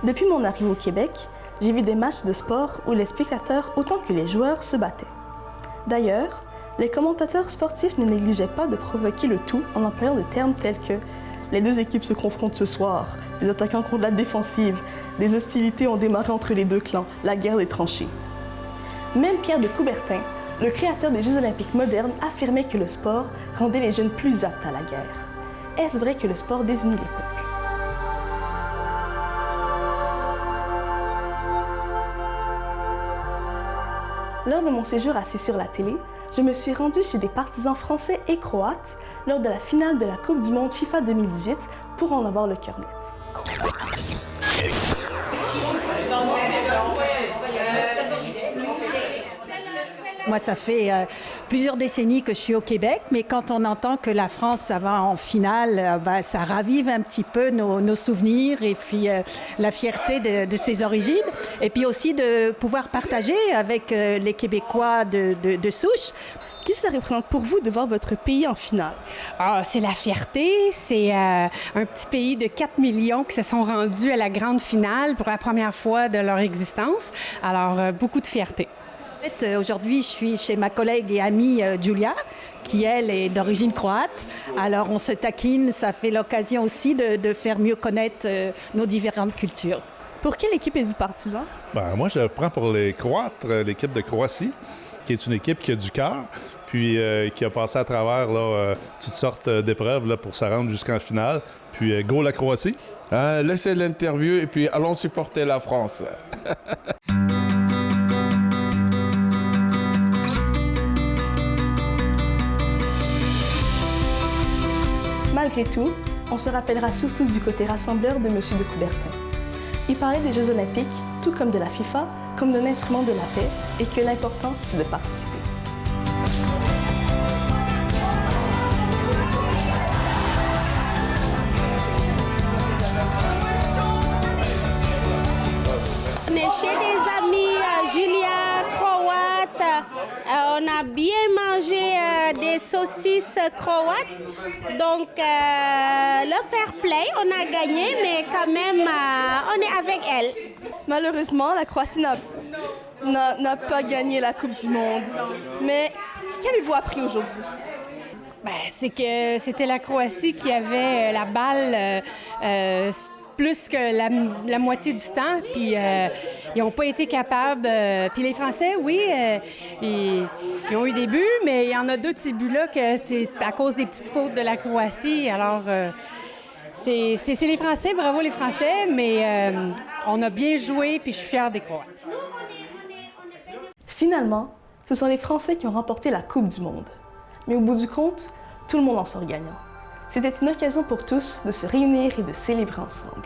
Depuis mon arrivée au Québec, j'ai vu des matchs de sport où les spectateurs autant que les joueurs se battaient. D'ailleurs, les commentateurs sportifs ne négligeaient pas de provoquer le tout en employant des termes tels que « les deux équipes se confrontent ce soir »,« les attaquants contre la défensive »,« des hostilités ont démarré entre les deux clans, la guerre des tranchées ». Même Pierre de Coubertin, le créateur des Jeux olympiques modernes, affirmait que le sport rendait les jeunes plus aptes à la guerre. Est-ce vrai que le sport désunit les peuples? Lors de mon séjour assis sur la télé, je me suis rendue chez des partisans français et croates lors de la finale de la Coupe du Monde FIFA 2018 pour en avoir le cœur net. Moi, ça fait plusieurs décennies que je suis au Québec, mais quand on entend que la France, ça va en finale, ça ravive un petit peu nos souvenirs et puis la fierté de ses origines. Et puis aussi de pouvoir partager avec les Québécois de souche. Qu'est-ce que ça représente pour vous de voir votre pays en finale? Ah, c'est la fierté. C'est un petit pays de 4 millions qui se sont rendus à la grande finale pour la première fois de leur existence. Alors, beaucoup de fierté. Aujourd'hui, je suis chez ma collègue et amie Julia, qui, elle, est d'origine croate. Alors, on se taquine, ça fait l'occasion aussi de faire mieux connaître nos différentes cultures. Pour quelle équipe êtes-vous partisan? Moi, je prends pour les Croates, l'équipe de Croatie, qui est une équipe qui a du cœur, puis qui a passé à travers toutes sortes d'épreuves là, pour se rendre jusqu'en finale. Puis, go la Croatie! Laissez l'interview et puis allons supporter la France. Malgré tout, on se rappellera surtout du côté rassembleur de M. de Coubertin. Il parlait des Jeux olympiques, tout comme de la FIFA, comme d'un instrument de la paix, et que l'important, c'est de participer. On est chez des amis, Julia, croate. On a bien mangé des saucisses croates. Donc, le fair play, on a gagné, mais quand même, on est avec elle. Malheureusement, la Croatie n'a pas gagné la Coupe du Monde. Mais qu'avez-vous appris aujourd'hui? C'est que c'était la Croatie qui avait la balle plus que la moitié du temps, puis ils n'ont pas été capables. Puis les Français, oui, ils ont eu des buts, mais il y en a 2 de ces buts-là que c'est à cause des petites fautes de la Croatie. Alors, c'est les Français, bravo les Français, mais on a bien joué, puis je suis fière des Croates. Finalement, ce sont les Français qui ont remporté la Coupe du Monde. Mais au bout du compte, tout le monde en sort gagnant. C'était une occasion pour tous de se réunir et de célébrer ensemble.